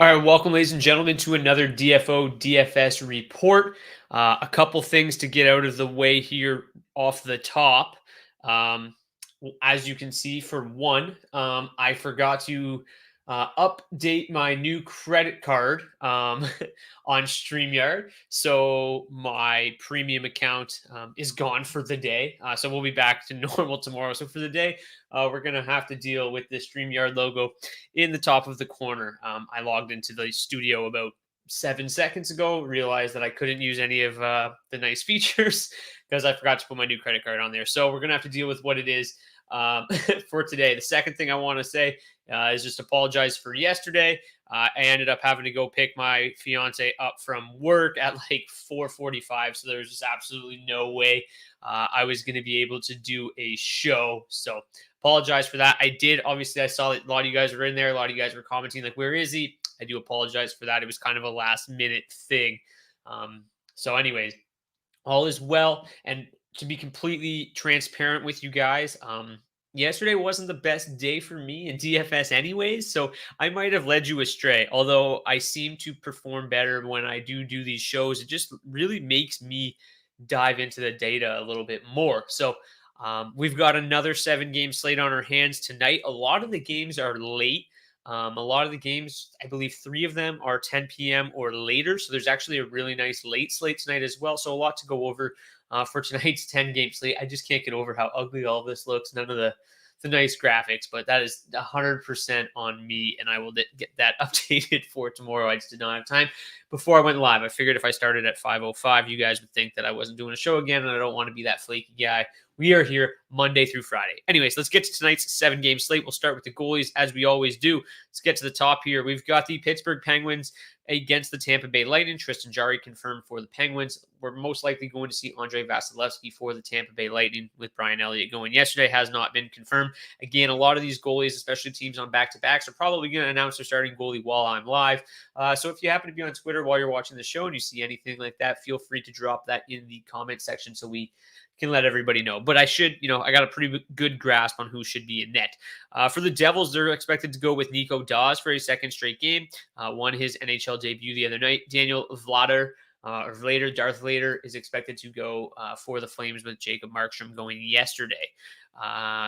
All right, welcome, ladies and gentlemen, to another DFO DFS report. A couple things to get out of the way here off the top. As you can see, for one, I forgot to update my new credit card on StreamYard. So my premium account is gone for the day. So we'll be back to normal tomorrow. So for the day, we're going to have to deal with the StreamYard logo in the top of the corner. I logged into the studio about 7 seconds ago, realized that I couldn't use any of the nice features because I forgot to put my new credit card on there. So we're going to have to deal with what it is for today. The second thing I want to say is just apologize for yesterday. I ended up having to go pick my fiance up from work at like 4:45, so there was just absolutely no way I was going to be able to do a show. So apologize for that. I did, obviously, I saw that a lot of you guys were in there. A lot of you guys were commenting, like, where is he? I do apologize for that. It was kind of a last minute thing. So, anyways, all is well. And to be completely transparent with you guys, yesterday wasn't the best day for me in DFS, anyways. So I might have led you astray. Although I seem to perform better when I do these shows, it just really makes me dive into the data a little bit more. So we've got another 7-game slate on our hands tonight. A lot of the games are late. A lot of the games, I believe 3 of them are 10 p.m. or later. So there's actually a really nice late slate tonight as well. So a lot to go over for tonight's 10-game slate. I just can't get over how ugly all of this looks. None of the nice graphics, but that is 100% on me, and I will get that updated for tomorrow. I just did not have time before I went live. I figured if I started at 5:05, you guys would think that I wasn't doing a show again, and I don't want to be that flaky guy. We are here Monday through Friday. Anyways, let's get to tonight's 7-game slate. We'll start with the goalies, as we always do. Let's get to the top here. We've got the Pittsburgh Penguins against the Tampa Bay Lightning. Tristan Jarry confirmed for the Penguins. We're most likely going to see Andrei Vasilevsky for the Tampa Bay Lightning, with Brian Elliott going yesterday. Has not been confirmed. Again, a lot of these goalies, especially teams on back-to-backs, are probably going to announce their starting goalie while I'm live. So if you happen to be on Twitter while you're watching the show and you see anything like that, feel free to drop that in the comment section so we can let everybody know. But I should, I got a pretty good grasp on who should be in net. For the Devils, they're expected to go with Nico Daws for a second straight game. Won his NHL debut the other night. Daniel Vladar, Darth Vader, is expected to go for the Flames, with Jacob Markstrom going yesterday.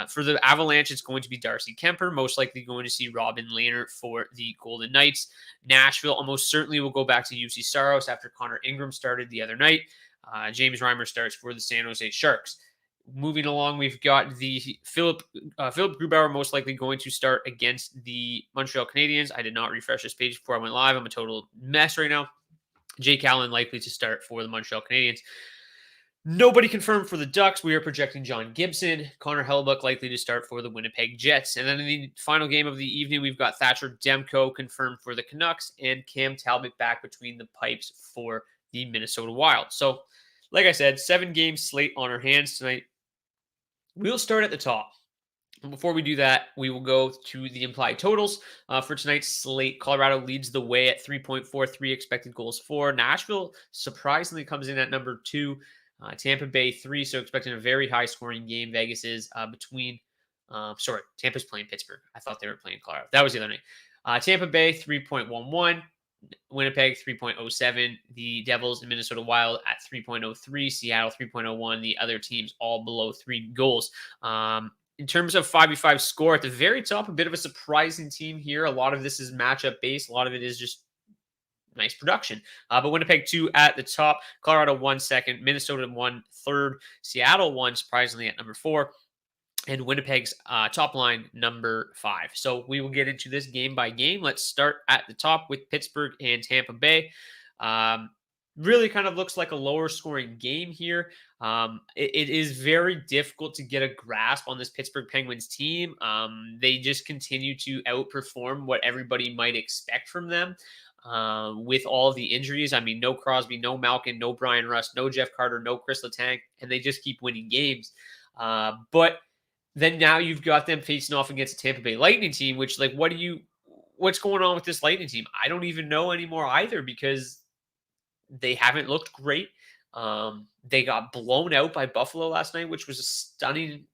For the Avalanche, it's going to be Darcy Kemper, most likely going to see Robin Lehner for the Golden Knights. Nashville almost certainly will go back to UC Saros after Connor Ingram started the other night. James Reimer starts for the San Jose Sharks. Moving along, we've got the Philip Grubauer most likely going to start against the Montreal Canadiens. I did not refresh this page before I went live. I'm a total mess right now. Jake Allen likely to start for the Montreal Canadiens. Nobody confirmed for the Ducks. We are projecting John Gibson. Connor Hellebuyck likely to start for the Winnipeg Jets. And then in the final game of the evening, we've got Thatcher Demko confirmed for the Canucks and Cam Talbot back between the pipes for the Minnesota Wild. So, like I said, 7-game slate on our hands tonight. We'll start at the top. And before we do that, we will go to the implied totals for tonight's slate. Colorado leads the way at 3.43 expected goals for. Nashville surprisingly comes in at number 2. Tampa Bay 3, so expecting a very high scoring game. Vegas is Tampa's playing Pittsburgh. I thought they were playing Colorado. That was the other night. Tampa Bay 3.11. Winnipeg 3.07, the Devils and Minnesota Wild at 3.03, Seattle 3.01, the other teams all below 3 goals. In terms of 5v5 score, at the very top, a bit of a surprising team here. A lot of this is matchup based. A lot of it is just nice production. But Winnipeg 2 at the top, Colorado 1 second, Minnesota 1 third, Seattle 1 surprisingly at number 4. And Winnipeg's top line, number 5. So we will get into this game by game. Let's start at the top with Pittsburgh and Tampa Bay. Really kind of looks like a lower scoring game here. It is very difficult to get a grasp on this Pittsburgh Penguins team. They just continue to outperform what everybody might expect from them. With all of the injuries, I mean, no Crosby, no Malkin, no Brian Rust, no Jeff Carter, no Chris Letang, and they just keep winning games. But then now you've got them facing off against a Tampa Bay Lightning team, which, like, what's going on with this Lightning team? I don't even know anymore either, because they haven't looked great. They got blown out by Buffalo last night, which was a stunning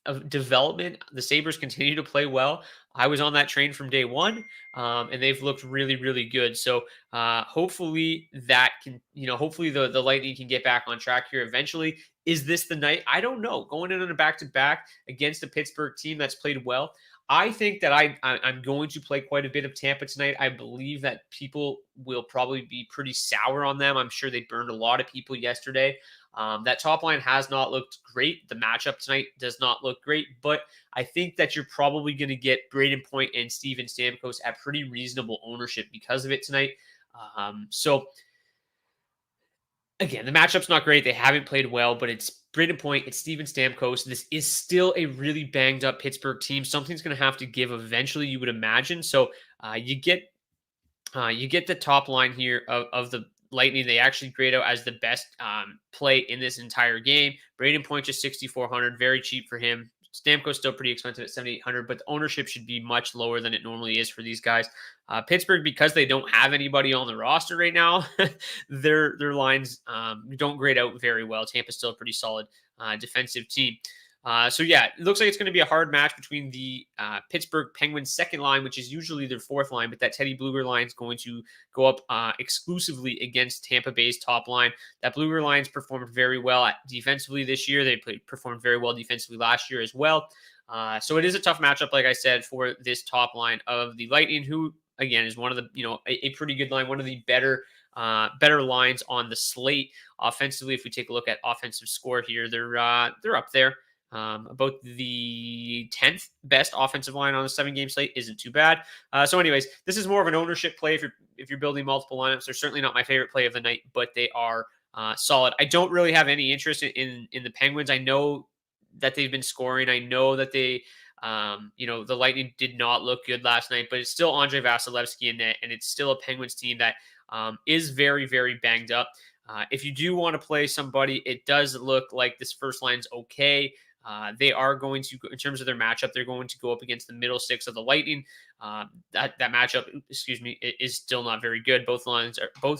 of development. The Sabres continue to play well. I was on that train from day one, and they've looked really, really good. So hopefully that can, hopefully the Lightning can get back on track here eventually. Is this the night? I don't know. Going in on a back-to-back against a Pittsburgh team that's played well, I think that I'm going to play quite a bit of Tampa tonight. I believe that people will probably be pretty sour on them. I'm sure they burned a lot of people yesterday. That top line has not looked great. The matchup tonight does not look great, but I think that you're probably going to get Braden Point and Steven Stamkos at pretty reasonable ownership because of it tonight. So again, the matchup's not great. They haven't played well, but it's Braden Point, it's Steven Stamkos. This is still a really banged up Pittsburgh team. Something's going to have to give eventually, you would imagine. So you get the top line here of the Lightning. They actually grade out as the best play in this entire game. Braden Point just 6,400, very cheap for him. Stamkos still pretty expensive at 7,800, but the ownership should be much lower than it normally is for these guys. Pittsburgh, because they don't have anybody on the roster right now, their lines don't grade out very well. Tampa's still a pretty solid defensive team. So yeah, it looks like it's going to be a hard match between the Pittsburgh Penguins second line, which is usually their fourth line, but that Teddy Blueger line is going to go up exclusively against Tampa Bay's top line. That Blueger line's performed very well defensively this year. They performed very well defensively last year as well. So it is a tough matchup, like I said, for this top line of the Lightning, who again is one of the a pretty good line, one of the better lines on the slate offensively. If we take a look at offensive score here, they're up there. About the 10th best offensive line on the 7-game slate. Isn't too bad. So anyways, this is more of an ownership play if you're building multiple lineups. They're certainly not my favorite play of the night, but they are solid. I don't really have any interest in the Penguins. I know that they've been scoring. I know that they the Lightning did not look good last night, but it's still Andre Vasilevsky in net, and it's still a Penguins team that is very, very banged up. If you do want to play somebody, it does look like this first line's okay. They are going to, in terms of their matchup, they're going to go up against the middle six of the Lightning. That matchup, is still not very good. Both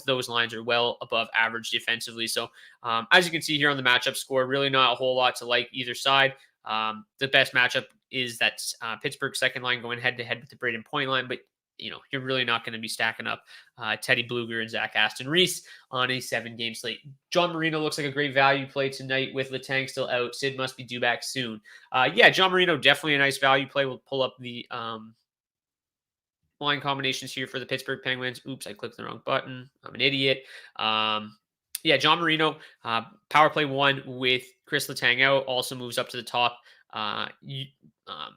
those lines are well above average defensively. So as you can see here on the matchup score, really not a whole lot to like either side. The best matchup is that Pittsburgh second line going head to head with the Braden Point line, but you're really not going to be stacking up Teddy Blueger and Zach Aston Reese on a 7-game slate. John Marino looks like a great value play tonight with Letang still out. Sid must be due back soon. Yeah, John Marino, definitely a nice value play. We'll pull up the line combinations here for the Pittsburgh Penguins. Oops, I clicked the wrong button. I'm an idiot. Yeah, John Marino, power play 1 with Chris Letang out, also moves up to the top.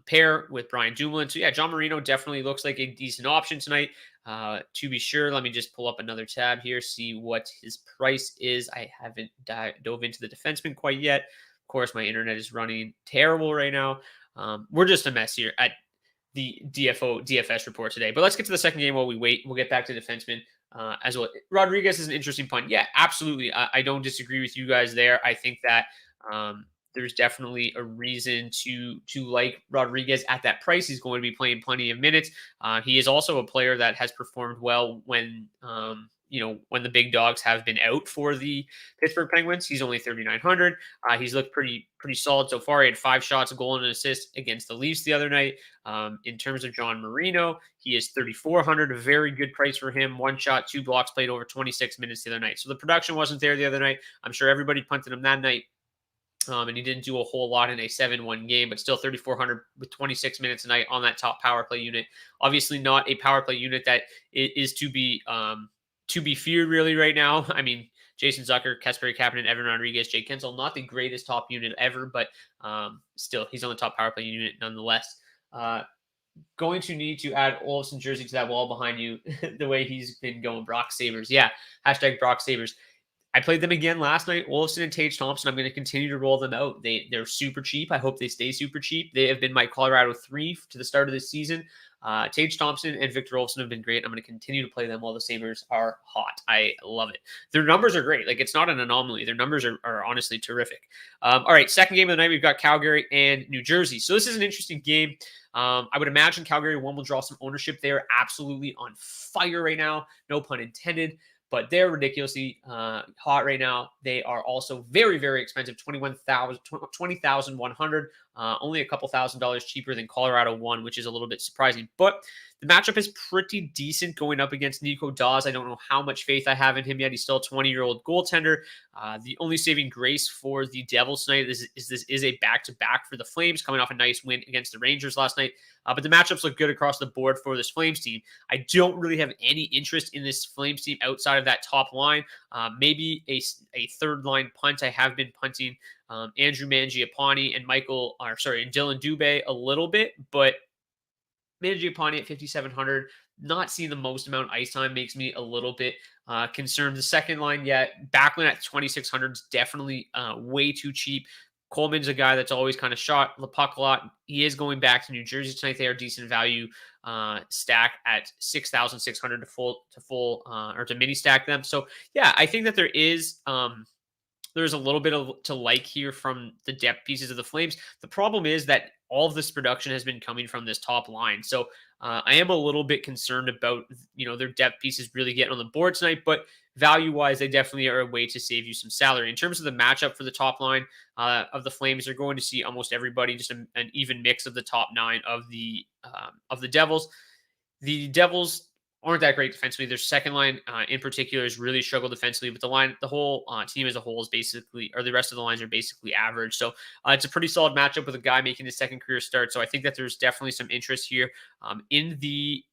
Pair with Brian Dumoulin. So yeah, John Marino definitely looks like a decent option tonight. To be sure, let me just pull up another tab here, see what his price is. I haven't dove into the defenseman quite yet. Of course, my internet is running terrible right now. We're just a mess here at the DFO DFS report today. But let's get to the second game while we wait. We'll get back to defenseman as well. Rodriguez is an interesting punt. Yeah, absolutely. I don't disagree with you guys there. I think that there's definitely a reason to like Rodriguez at that price. He's going to be playing plenty of minutes. He is also a player that has performed well when the big dogs have been out for the Pittsburgh Penguins. He's only 3,900. He's looked pretty solid so far. He had 5 shots, a goal, and an assist against the Leafs the other night. In terms of John Marino, he is 3,400. A very good price for him. 1 shot, 2 blocks, played over 26 minutes the other night. So the production wasn't there the other night. I'm sure everybody punted him that night. And he didn't do a whole lot in a 7-1 game, but still 3,400 with 26 minutes a night on that top power play unit. Obviously not a power play unit that is to be feared really right now. I mean, Jason Zucker, Kasperi Kapanen, Evan Rodriguez, Jake Kensel, not the greatest top unit ever, but still, he's on the top power play unit nonetheless. Going to need to add Olofsson jersey to that wall behind you the way he's been going. Brock Sabres. Yeah, hashtag Brock Sabres. I played them again last night. Olofsson and Tage Thompson. I'm going to continue to roll them out. They're super cheap. I hope they stay super cheap. They have been my Colorado 3 to the start of this season. Tage Thompson and Victor Olofsson have been great. I'm going to continue to play them while the Sabres are hot. I love it. Their numbers are great. Like, it's not an anomaly. Their numbers are honestly terrific. All right, second game of the night, we've got Calgary and New Jersey. So this is an interesting game. I would imagine Calgary will draw some ownership. They're absolutely on fire right now. No pun intended. But they're ridiculously hot right now. They are also very, very expensive, 20,100 only a couple $1,000s cheaper than Colorado won, which is a little bit surprising. But the matchup is pretty decent going up against Nico Daws. I don't know how much faith I have in him yet. He's still a 20-year-old goaltender. The only saving grace for the Devils tonight is this is a back-to-back for the Flames, coming off a nice win against the Rangers last night. But the matchups look good across the board for this Flames team. I don't really have any interest in this Flames team outside of that top line. Maybe a third-line punt. I have been punting Andrew Mangiapane and Dylan Dubé a little bit, but Mangiapane at 5,700, not seeing the most amount of ice time makes me a little bit concerned. The second line, Backlund at 2,600 is definitely way too cheap. Coleman's a guy that's always kind of shot the puck a lot. He is going back to New Jersey tonight. They are decent value stack at 6,600 to mini stack them. So yeah, I think that there's a little bit to like here from the depth pieces of the Flames. The problem is that all of this production has been coming from this top line. So I am a little bit concerned about, their depth pieces really getting on the board tonight, but value-wise, they definitely are a way to save you some salary. In terms of the matchup for the top line of the Flames, they're going to see almost everybody, just an even mix of the top 9 of the Devils. The Devils aren't that great defensively. Their second line in particular has really struggled defensively, but the whole team as a whole is basically, or the rest of the lines are basically average. So it's a pretty solid matchup with a guy making his second career start. So I think that there's definitely some interest here in the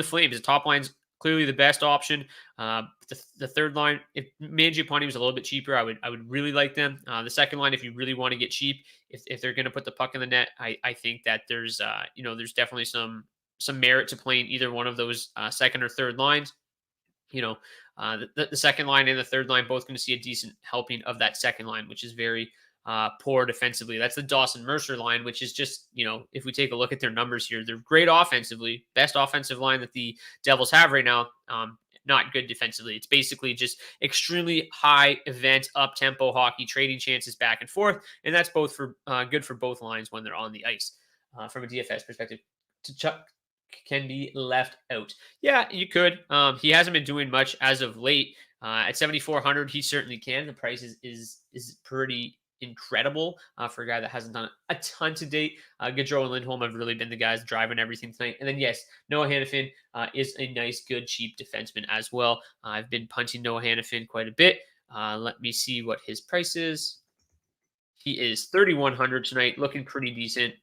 Flames. The top line's clearly the best option. The third line, if Mangiapane was a little bit cheaper, I would really like them. The second line, if you really want to get cheap, if they're going to put the puck in the net, I think that there's definitely some merit to playing either one of those second or third lines. The second line and the third line both going to see a decent helping of that second line, which is very poor defensively. That's the Dawson Mercer line, which is just, if we take a look at their numbers here, they're great offensively, best offensive line that the Devils have right now. Not good defensively. It's basically just extremely high event, up-tempo hockey, trading chances back and forth, and that's both for good for both lines when they're on the ice. From a DFS perspective, Chuck can be left out. Yeah, you could. He hasn't been doing much as of late. At 7,400, he certainly can. The price is pretty incredible for a guy that hasn't done a ton to date. Gaudreau and Lindholm have really been the guys driving everything tonight. And then, yes, Noah Hannafin is a nice, good, cheap defenseman as well. I've been punting Noah Hannafin quite a bit. Let me see what his price is. He is 3,100 tonight, looking pretty decent.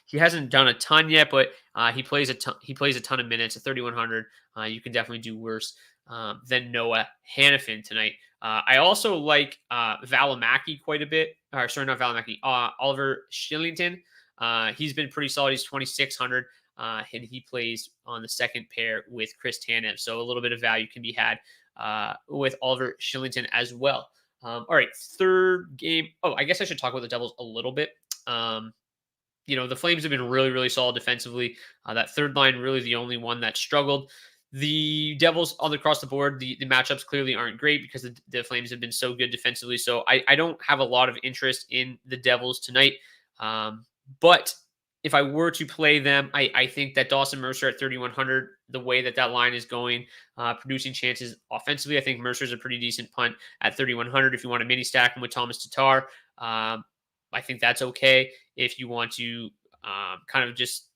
He hasn't done a ton yet, but he plays a ton of minutes at 3,100. You can definitely do worse than Noah Hannafin tonight. I also like Valimaki quite a bit. Or sorry, not Valimaki. Oliver Shillington. He's been pretty solid. He's 2,600, and he plays on the second pair with Chris Tanev. So a little bit of value can be had with Oliver Shillington as well. All right, third game. Oh, I guess I should talk about the Devils a little bit. The Flames have been really, really solid defensively. That third line really the only one that struggled. The Devils all across the board, the matchups clearly aren't great because the Flames have been so good defensively. So I don't have a lot of interest in the Devils tonight. But if I were to play them, I think that Dawson Mercer at 3,100, the way that line is going, producing chances offensively, I think Mercer's a pretty decent punt at 3,100. If you want to mini stack him with Thomas Tatar, I think that's okay. If you want to kind of just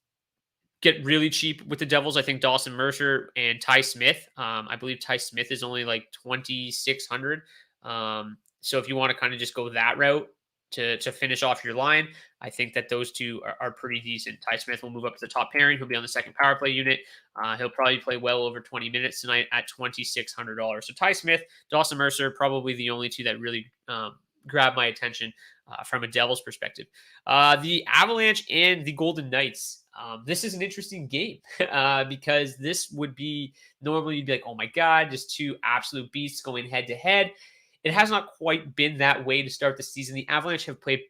get really cheap with the Devils, I think Dawson Mercer and Ty Smith. I believe Ty Smith is only like 2,600. So if you want to kind of just go that route to finish off your line, I think that those two are pretty decent. Ty Smith will move up to the top pairing. He'll be on the second power play unit. He'll probably play well over 20 minutes tonight at $2,600. So Ty Smith, Dawson Mercer, probably the only two that really grab my attention from a Devils perspective. The Avalanche and the Golden Knights. This is an interesting game because this would be normally you'd be like, oh my God, just two absolute beasts going head to head. It has not quite been that way to start the season. The Avalanche have played,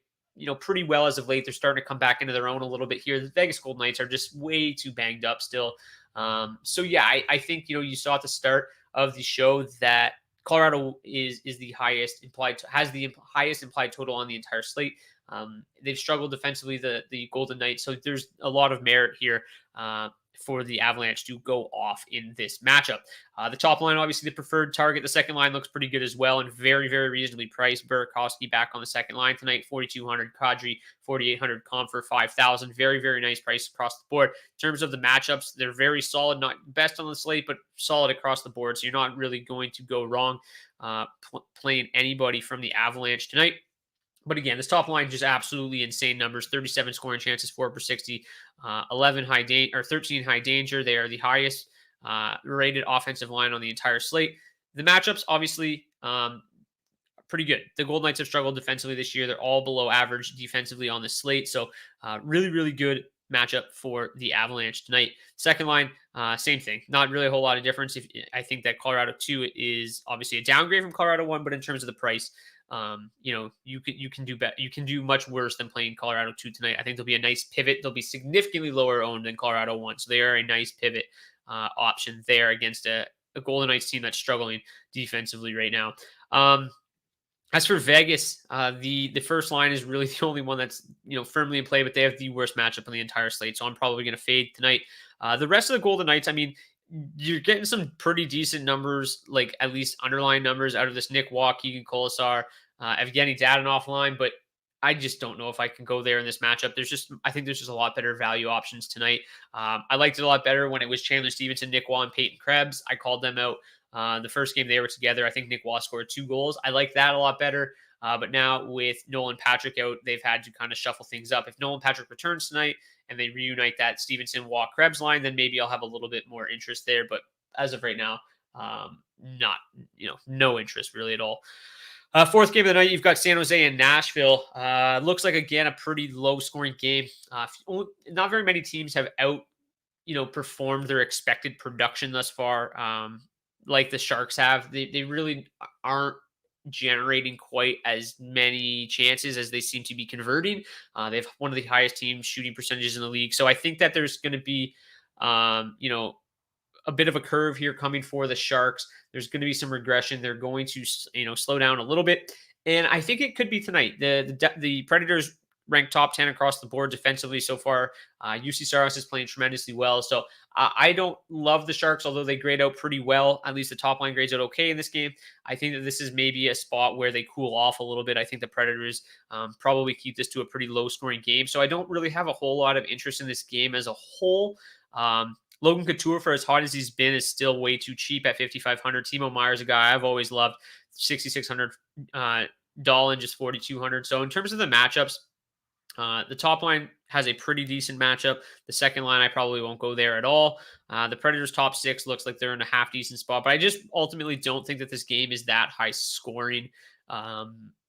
pretty well as of late. They're starting to come back into their own a little bit here. The Vegas Golden Knights are just way too banged up still. So yeah, I think, you saw at the start of the show that Colorado is the highest has the highest implied total on the entire slate. They've struggled defensively, the Golden Knights. So there's a lot of merit here for the Avalanche to go off in this matchup. The top line, obviously the preferred target. The second line looks pretty good as well and very, very reasonably priced. Burakovsky back on the second line tonight, 4,200. Kadri, 4,800. Comfort, 5,000. Very, very nice price across the board. In terms of the matchups, they're very solid. Not best on the slate, but solid across the board. So you're not really going to go wrong playing anybody from the Avalanche tonight. But again, this top line just absolutely insane numbers: 37 scoring chances, 4/60, 11 high danger or 13 high danger. They are the highest rated offensive line on the entire slate. The matchups, obviously, pretty good. The Golden Knights have struggled defensively this year. They're all below average defensively on the slate. So really, really good matchup for the Avalanche tonight. Second line, same thing. Not really a whole lot of difference. I think that Colorado 2 is obviously a downgrade from Colorado 1, but in terms of the price, you can do better. You can do much worse than playing Colorado 2 tonight. I think there'll be a nice pivot. They'll be significantly lower owned than Colorado 1. So they are a nice pivot option there against a Golden Knights team that's struggling defensively right now. As for Vegas, the first line is really the only one that's firmly in play, but they have the worst matchup on the entire slate, so I'm probably going to fade tonight. The rest of the Golden Knights, I mean, you're getting some pretty decent numbers, like at least underlying numbers out of this Nick Waugh, Keegan Colasar, Evgeny Dadonov line, but I just don't know if I can go there in this matchup. I think there's just a lot better value options tonight. I liked it a lot better when it was Chandler Stevenson, Nick Waugh, and Peyton Krebs. I called them out the first game they were together. I think Nick Waugh scored 2 goals. I like that a lot better. But now with Nolan Patrick out, they've had to kind of shuffle things up. If Nolan Patrick returns tonight and they reunite that Stevenson, Waugh, Krebs line, then maybe I'll have a little bit more interest there. But as of right now, no interest really at all. Fourth game of the night, you've got San Jose and Nashville. Looks like, again, a pretty low-scoring game. Not very many teams have performed their expected production thus far, like the Sharks have. They really aren't generating quite as many chances as they seem to be converting. They have one of the highest team shooting percentages in the league. So I think that there's going to be, a bit of a curve here coming for the Sharks. There's going to be some regression. They're going to, slow down a little bit. And I think it could be tonight. The Predators ranked top 10 across the board defensively so far. UC Saros is playing tremendously well. So I don't love the Sharks, although they grade out pretty well. At least the top line grades out okay in this game. I think that this is maybe a spot where they cool off a little bit. I think the Predators probably keep this to a pretty low scoring game. So I don't really have a whole lot of interest in this game as a whole. Logan Couture, for as hot as he's been, is still way too cheap at 5,500. Timo Meier's a guy I've always loved, 6,600. Dahlin just 4,200. So in terms of the matchups, the top line has a pretty decent matchup. The second line, I probably won't go there at all. The Predators' top 6 looks like they're in a half decent spot, but I just ultimately don't think that this game is that high scoring.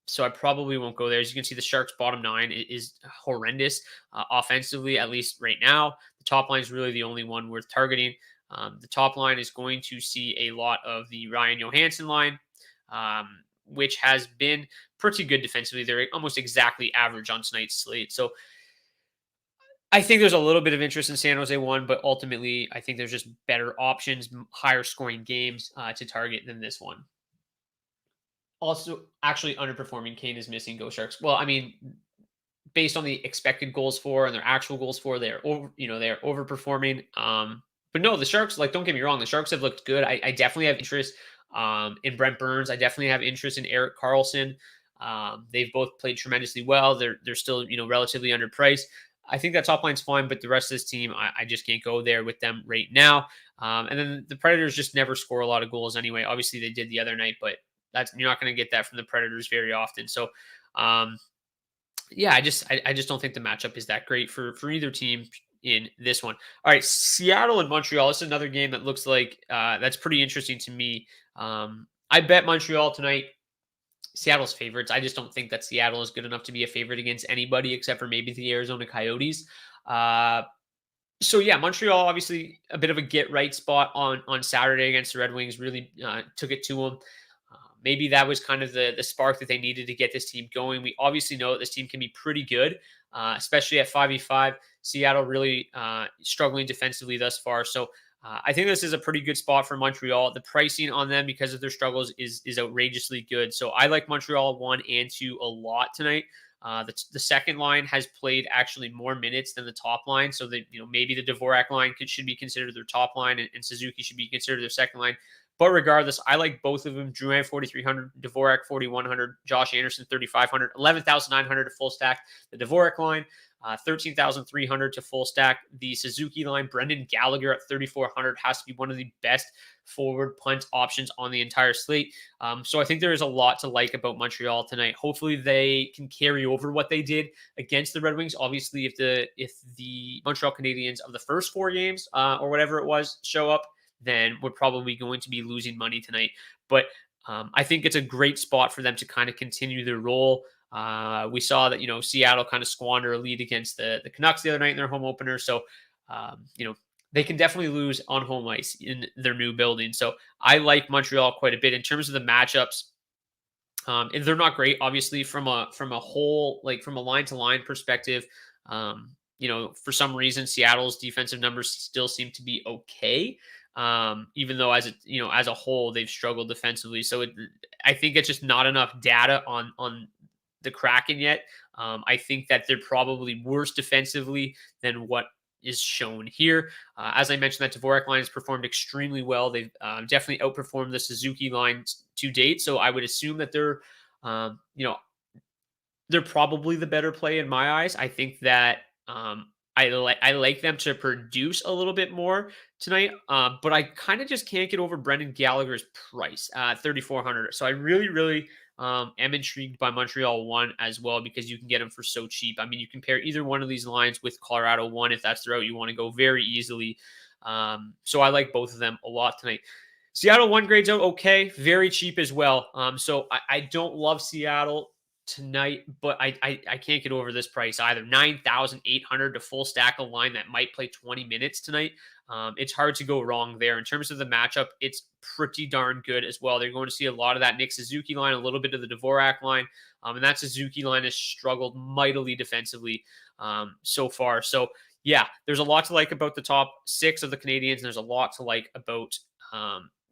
So I probably won't go there. As you can see, the Sharks' bottom 9 is horrendous offensively, at least right now. The top line is really the only one worth targeting. The top line is going to see a lot of the Ryan Johansson line, which has been pretty good defensively. They're almost exactly average on tonight's slate. So I think there's a little bit of interest in San Jose 1, but ultimately I think there's just better options, higher scoring games to target than this one. Also, actually underperforming, Kane is missing, go Sharks. Well, I mean, based on the expected goals for and their actual goals for, they're overperforming. But no, the Sharks, don't get me wrong, the Sharks have looked good. I definitely have interest in Brent Burns. I definitely have interest in Erik Karlsson. They've both played tremendously well. They're still, relatively underpriced. I think that top line's fine, but the rest of this team, I just can't go there with them right now. And then the Predators just never score a lot of goals anyway. Obviously, they did the other night, but you're not going to get that from the Predators very often. So, I just don't think the matchup is that great for either team in this one. All right, Seattle and Montreal. This is another game that looks like that's pretty interesting to me. I bet Montreal tonight. Seattle's favorites. I just don't think that Seattle is good enough to be a favorite against anybody except for maybe the Arizona Coyotes. Montreal, obviously a bit of a get-right spot on Saturday against the Red Wings. Really took it to them. Maybe that was kind of the spark that they needed to get this team going. We obviously know that this team can be pretty good, especially at 5v5. Seattle really struggling defensively thus far. So I think this is a pretty good spot for Montreal. The pricing on them because of their struggles is outrageously good. So I like Montreal 1 and 2 a lot tonight. The second line has played actually more minutes than the top line. So that, maybe the Dvorak line should be considered their top line, and Suzuki should be considered their second line. But regardless, I like both of them. Drouin 4,300, Dvorak 4,100, Josh Anderson 3,500, 11,900 to full stack the Dvorak line, 13,300 to full stack the Suzuki line. Brendan Gallagher at 3,400 has to be one of the best forward punt options on the entire slate. So I think there is a lot to like about Montreal tonight. Hopefully they can carry over what they did against the Red Wings. Obviously, if the Montreal Canadiens of the first 4 games or whatever it was show up, then we're probably going to be losing money tonight. But I think it's a great spot for them to kind of continue their role. We saw that, Seattle kind of squander a lead against the Canucks the other night in their home opener. So, they can definitely lose on home ice in their new building. So I like Montreal quite a bit in terms of the matchups. And they're not great, obviously, from a whole, like from a line to line perspective. For some reason, Seattle's defensive numbers still seem to be okay. Even though as a whole, they've struggled defensively. So I think it's just not enough data on the Kraken yet. I think that they're probably worse defensively than what is shown here. As I mentioned, that Dvorak line has performed extremely well. They've definitely outperformed the Suzuki line to date. So I would assume that they're probably the better play in my eyes. I think that I like them to produce a little bit more tonight, but I kind of just can't get over Brendan Gallagher's price, 3,400. So I really am intrigued by Montreal 1 as well, because you can get them for so cheap. I mean, you compare either one of these lines with Colorado 1 if that's the route you want to go very easily. So I like both of them a lot tonight. Seattle 1 grades out okay, very cheap as well. So I don't love Seattle tonight, but I can't get over this price either. 9,800 to full stack a line that might play 20 minutes tonight. It's hard to go wrong there. In terms of the matchup, it's pretty darn good as well. They're going to see a lot of that Nick Suzuki line, a little bit of the Dvorak line, and that Suzuki line has struggled mightily defensively so far. So yeah, there's a lot to like about the top 6 of the Canadiens, and there's a lot to like about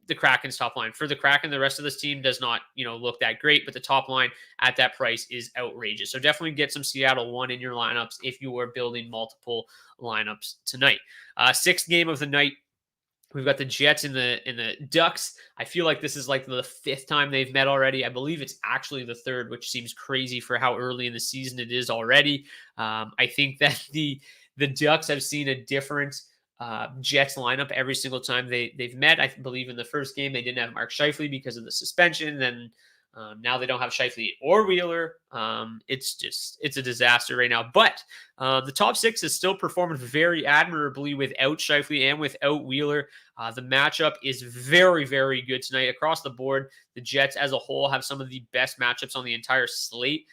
the Kraken's top line. For the Kraken, the rest of this team does not, look that great, but the top line at that price is outrageous. So definitely get some Seattle 1 in your lineups if you are building multiple lineups tonight. 6th game of the night, we've got the Jets and the Ducks. I feel like this is like the 5th time they've met already. I believe it's actually the 3rd, which seems crazy for how early in the season it is already. I think that the Ducks have seen a different Jets lineup every single time they've met. I believe in the first game they didn't have Mark Scheifele because of the suspension. Then now they don't have Scheifele or Wheeler. It's a disaster right now. But the top 6 has still performed very admirably without Scheifele and without Wheeler. The matchup is very, very good tonight across the board. The Jets as a whole have some of the best matchups on the entire slate.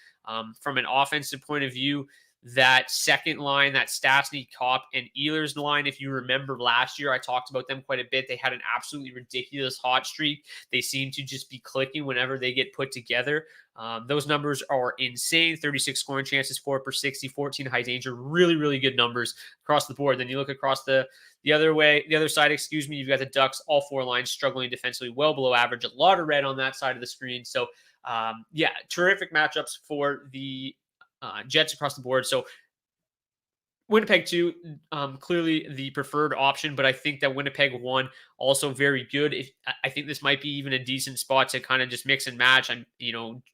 From an offensive point of view, that second line, that Stastny, Kopp, and Ehlers line, if you remember last year, I talked about them quite a bit. They had an absolutely ridiculous hot streak. They seem to just be clicking whenever they get put together. Those numbers are insane. 36 scoring chances, 4 per 60, 14 high danger. Really, really good numbers across the board. Then you look across the other side, you've got the Ducks, all 4 lines struggling defensively, well below average. A lot of red on that side of the screen. So, terrific matchups for the Jets across the board. So Winnipeg 2, clearly the preferred option, but I think that Winnipeg 1 also very good. I think this might be even a decent spot to kind of just mix and match and,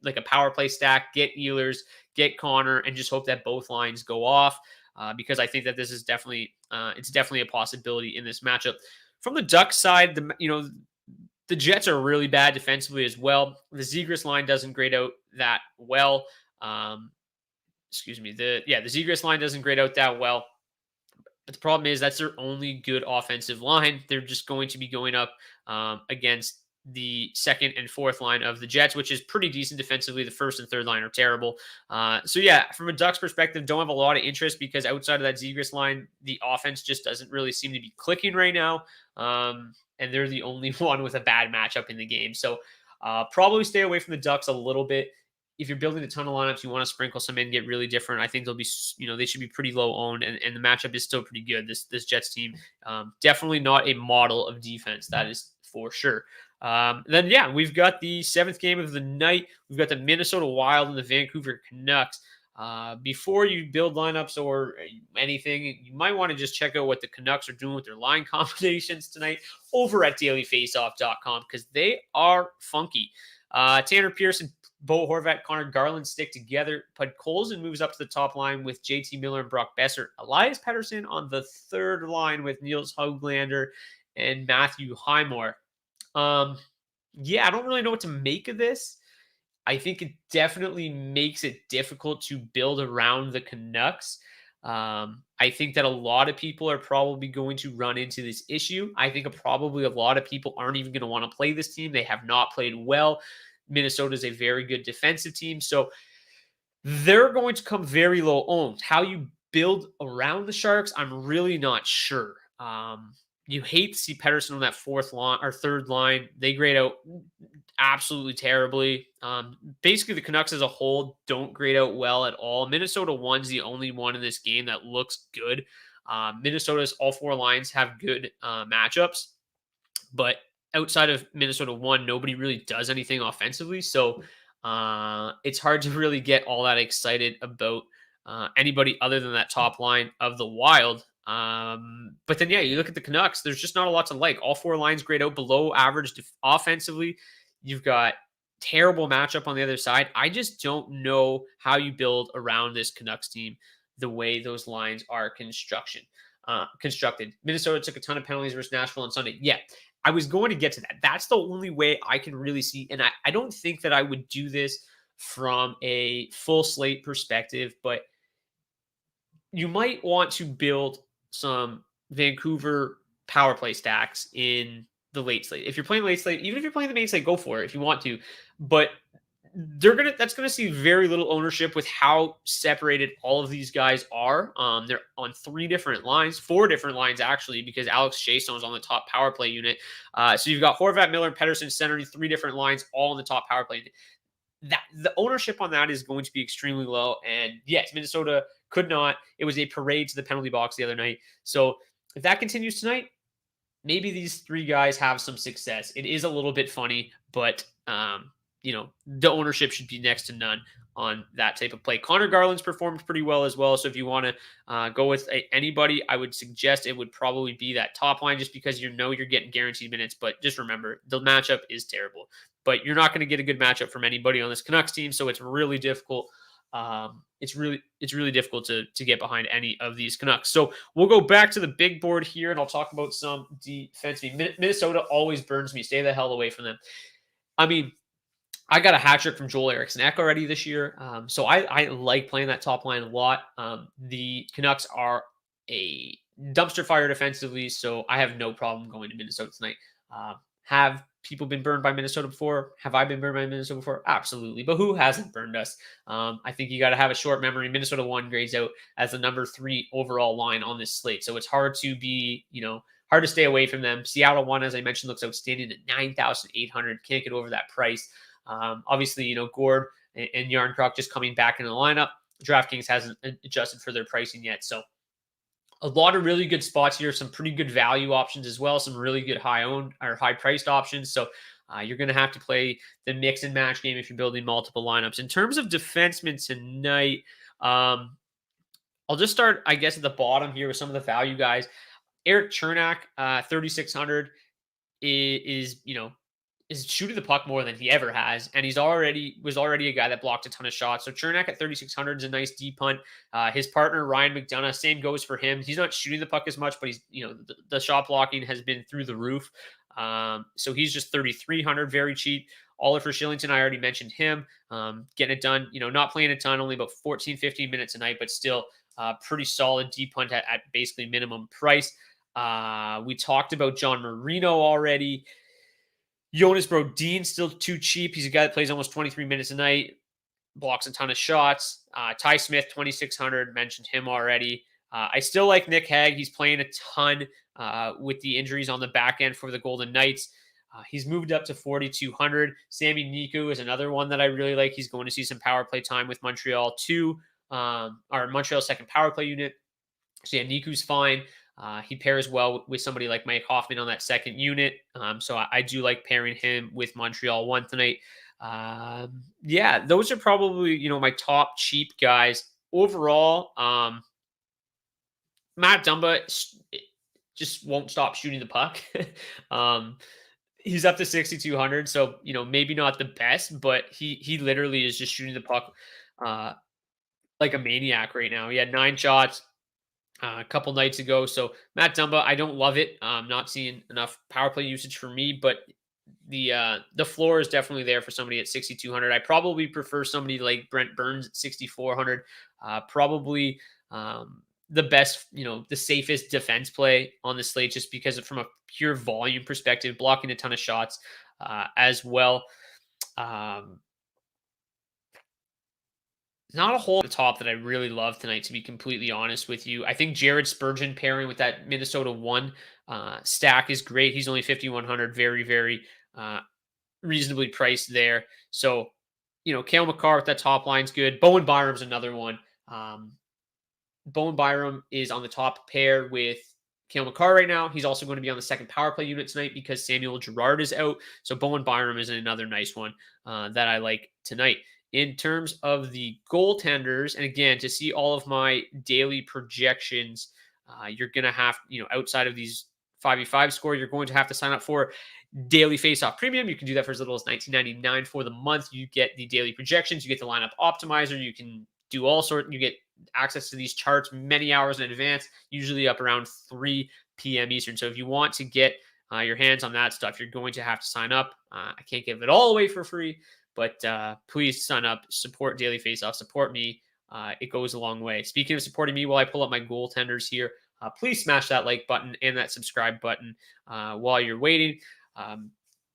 like a power play stack, get Ehlers, get Connor, and just hope that both lines go off because I think that this is definitely a possibility in this matchup. From the Ducks side, the Jets are really bad defensively as well. The Zegras line doesn't grade out that well. The Zegras line doesn't grade out that well. But the problem is that's their only good offensive line. They're just going to be going up against the 2nd and 4th line of the Jets, which is pretty decent defensively. The 1st and 3rd line are terrible. From a Ducks perspective, don't have a lot of interest because outside of that Zegras line, the offense just doesn't really seem to be clicking right now. And they're the only one with a bad matchup in the game. So probably stay away from the Ducks a little bit. If you're building a ton of lineups, you want to sprinkle some in, get really different. I think they'll be, they should be pretty low owned, and the matchup is still pretty good. This Jets team, definitely not a model of defense. That is for sure. We've got the 7th game of the night. We've got the Minnesota Wild and the Vancouver Canucks. Before you build lineups or anything, you might want to just check out what the Canucks are doing with their line combinations tonight over at dailyfaceoff.com because they are funky. Tanner Pearson, Bo Horvat, Connor Garland stick together. Pud Colson moves up to the top line with JT Miller and Brock Besser. Elias Pettersson on the third line with Niels Höglander and Matthew Highmore. Yeah, I don't really know what to make of this. I think it definitely makes it difficult to build around the Canucks. I think that a lot of people are probably going to run into this issue. I think probably a lot of people aren't even going to want to play this team. They have not played well. Minnesota is a very good defensive team. So they're going to come very low owned. How you build around the Sharks, I'm really not sure. You hate to see Pettersson on that fourth line or third line. They grade out absolutely terribly. Basically, the Canucks as a whole don't grade out well at all. Minnesota 1's the only one in this game that looks good. Minnesota's all four lines have good matchups, but outside of Minnesota 1, nobody really does anything offensively. So it's hard to really get all that excited about anybody other than that top line of the Wild. But then, yeah, you look at the Canucks, there's just not a lot to like. All four lines grade out below average offensively. You've got terrible matchup on the other side. I just don't know how you build around this Canucks team the way those lines are constructed. Minnesota took a ton of penalties versus Nashville on Sunday. Yeah, I was going to get to that. That's the only way I can really see. And I don't think that I would do this from a full slate perspective, but you might want to build some Vancouver power play stacks in the late slate. If you're playing late slate, even if you're playing the main slate, go for it if you want to. But that's gonna see very little ownership with how separated all of these guys are. They're on four different lines actually, because Alex Chiasson is on the top power play unit. So you've got Horvat, Miller, and Pettersson centering three different lines, all on the top power play unit. That the ownership on that is going to be extremely low. And yes, Minnesota could not. It was a parade to the penalty box the other night. So if that continues tonight, maybe these three guys have some success. It is a little bit funny, but the ownership should be next to none on that type of play. Connor Garland's performed pretty well as well. So if you want to go with anybody, I would suggest it would probably be that top line, just because you're getting guaranteed minutes. But just remember, the matchup is terrible. But you're not going to get a good matchup from anybody on this Canucks team, so it's really difficult. It's really difficult to get behind any of these Canucks. So we'll go back to the big board here, and I'll talk about some defense. Minnesota always burns me. Stay the hell away from them. I mean, I got a hat trick from Joel Eriksson Ek already this year, so I like playing that top line a lot. The Canucks are a dumpster fire defensively, so I have no problem going to Minnesota tonight. Have people been burned by Minnesota before? Have I been burned by Minnesota before? Absolutely. But who hasn't burned us? I think you got to have a short memory. Minnesota 1 grades out as the number 3 overall line on this slate. So it's hard to be, hard to stay away from them. Seattle 1, as I mentioned, looks outstanding at 9,800. Can't get over that price. Obviously, Gord and Yarncroc just coming back in the lineup. DraftKings hasn't adjusted for their pricing yet. So a lot of really good spots here, some pretty good value options as well, some really good high-owned or high-priced options. So you're going to have to play the mix and match game if you're building multiple lineups. In terms of defensemen tonight, I'll just start, I guess, at the bottom here with some of the value guys. Erik Cernak, 3,600 is shooting the puck more than he ever has, and was already a guy that blocked a ton of shots. So Cernak at 3,600 is a nice deep punt. His partner Ryan McDonough, same goes for him. He's not shooting the puck as much, but he's the shot blocking has been through the roof. So he's just 3,300, very cheap. Oliver Shillington, I already mentioned him, getting it done. Not playing a ton, only about 14, 15 minutes a night, but still pretty solid deep punt at basically minimum price. We talked about John Marino already. Jonas Brodin, still too cheap. He's a guy that plays almost 23 minutes a night, blocks a ton of shots. Ty Smith, 2,600, mentioned him already. I still like Nick Hague. He's playing a ton with the injuries on the back end for the Golden Knights. He's moved up to 4,200. Sami Niku is another one that I really like. He's going to see some power play time with Montreal too, or Montreal's second power play unit. So yeah, Niku's fine. He pairs well with somebody like Mike Hoffman on that second unit. So I do like pairing him with Montreal 1 tonight. Yeah, those are probably, my top cheap guys. Overall, Matt Dumba just won't stop shooting the puck. um, he's up to 6,200, so maybe not the best, but he literally is just shooting the puck uh, like a maniac right now. He had 9 shots a couple nights ago. So Matt Dumba, I don't love it. I'm not seeing enough power play usage for me, but the floor is definitely there for somebody at 6,200. I probably prefer somebody like Brent Burns at 6,400. Probably the best, the safest defense play on the slate, just because from a pure volume perspective, blocking a ton of shots as well. Um, Not a whole at the top that I really love tonight, to be completely honest with you. I think Jared Spurgeon pairing with that Minnesota one stack is great. He's only 5,100, very, very uh, reasonably priced there. So, Cale Makar with that top line's good. Bowen Byram's another one. Bowen Byram is on the top pair with Cale Makar right now. He's also going to be on the second power play unit tonight because Samuel Girard is out. So Bowen Byram is another nice one that I like tonight. In terms of the goaltenders, and again, to see all of my daily projections, you're going to have, outside of these 5v5 score, you're going to have to sign up for Daily Faceoff Premium. You can do that for as little as $19.99 for the month. You get the daily projections, you get the lineup optimizer, you can do all sorts, you get access to these charts many hours in advance, usually up around 3 p.m. Eastern. So if you want to get your hands on that stuff, you're going to have to sign up. I can't give it all away for free, but please sign up, support Daily Faceoff, support me. It goes a long way. Speaking of supporting me, while I pull up my goaltenders here, please smash that like button and that subscribe button while you're waiting.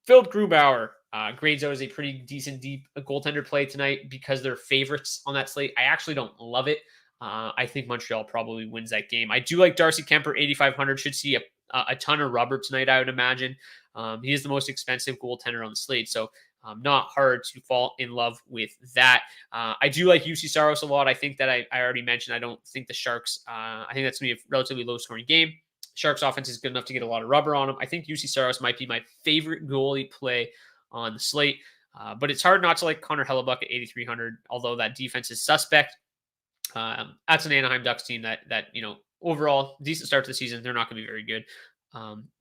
Philip Grubauer grades out as a pretty decent deep goaltender play tonight because they're favorites on that slate. I actually don't love it. I think Montreal probably wins that game. I do like Darcy Kemper, 8,500. Should see a ton of rubber tonight, I would imagine. He is the most expensive goaltender on the slate, so not hard to fall in love with that. I do like UC Saros a lot. I think that I already mentioned, I don't think the Sharks, I think that's going to be a relatively low-scoring game. Sharks offense is good enough to get a lot of rubber on them. I think UC Saros might be my favorite goalie play on the slate, but it's hard not to like Connor Hellebuck at 8,300, although that defense is suspect. That's an Anaheim Ducks team that overall decent start to the season. They're not going to be very good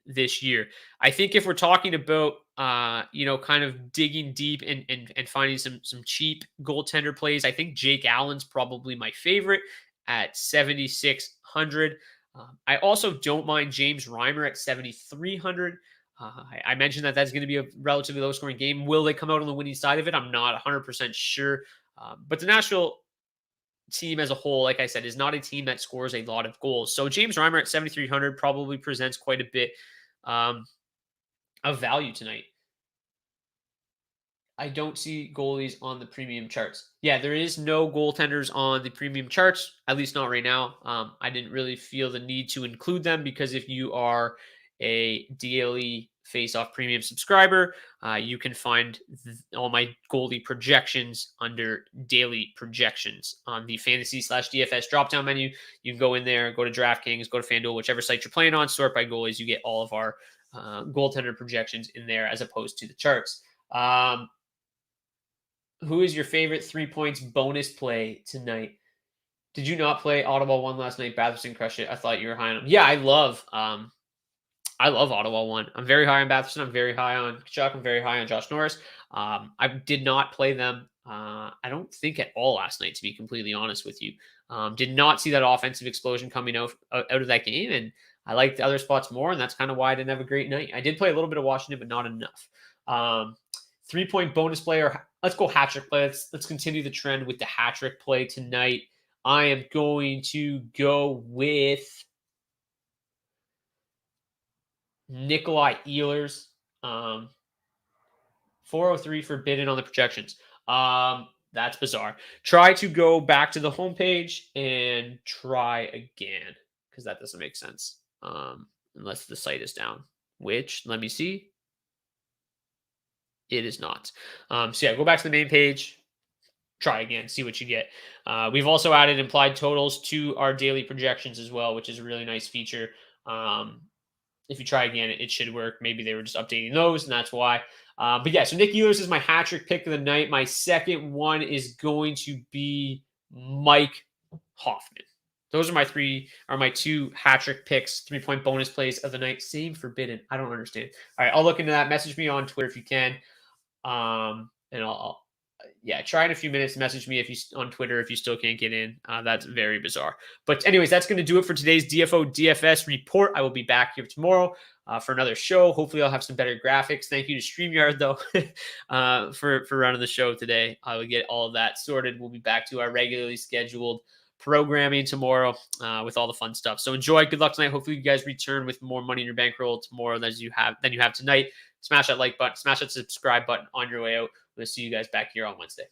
this year. I think if we're talking about kind of digging deep and finding some cheap goaltender plays, I think Jake Allen's probably my favorite at 7,600. I also don't mind James Reimer at 7,300. I mentioned that that's going to be a relatively low scoring game. Will they come out on the winning side of it? I'm not 100% sure. But the Nashville team as a whole, like I said, is not a team that scores a lot of goals. So James Reimer at 7,300 probably presents quite a bit of value tonight. I don't see goalies on the premium charts. Yeah, there is no goaltenders on the premium charts, at least not right now. I didn't really feel the need to include them because if you are a daily Face-Off premium subscriber, you can find all my goalie projections under daily projections on the fantasy/DFS dropdown menu. You can go in there, go to DraftKings, go to FanDuel, whichever site you're playing on, sort by goalies. You get all of our goaltender projections in there as opposed to the charts. Who is your favorite 3 points bonus play tonight? Did you not play Ottawa 1 last night? Batherson crushed it. I thought you were high on him. Yeah, I love Ottawa 1. I'm very high on Batherson. I'm very high on Chuck. I'm very high on Josh Norris. I did not play them, I don't think at all last night, to be completely honest with you. Did not see that offensive explosion coming out of that game, and I liked the other spots more, and that's kind of why I didn't have a great night. I did play a little bit of Washington, but not enough. 3-point bonus play, or let's go hat trick play. Let's continue the trend with the hat trick play tonight. I am going to go with Nikolai Ehlers. 403 forbidden on the projections. That's bizarre. Try to go back to the homepage and try again, because that doesn't make sense. Unless the site is down, which, let me see. It is not. So yeah, go back to the main page, try again, see what you get. We've also added implied totals to our daily projections as well, which is a really nice feature. if you try again, it should work. Maybe they were just updating those, and that's why. But yeah, so Nick Ehlers is my hat trick pick of the night. My second one is going to be Mike Hoffman. Those are my two hat trick picks, 3-point bonus plays of the night. Same forbidden. I don't understand. All right, I'll look into that. Message me on Twitter if you can. And I'll try in a few minutes. Message me if you on Twitter if you still can't get in. That's very bizarre. But anyways, that's going to do it for today's DFO DFS report. I will be back here tomorrow for another show. Hopefully, I'll have some better graphics. Thank you to StreamYard though for running the show today. I will get all of that sorted. We'll be back to our regularly scheduled programming tomorrow with all the fun stuff. So enjoy. Good luck tonight. Hopefully, you guys return with more money in your bankroll tomorrow than you have tonight. Smash that like button. Smash that subscribe button on your way out. We'll see you guys back here on Wednesday.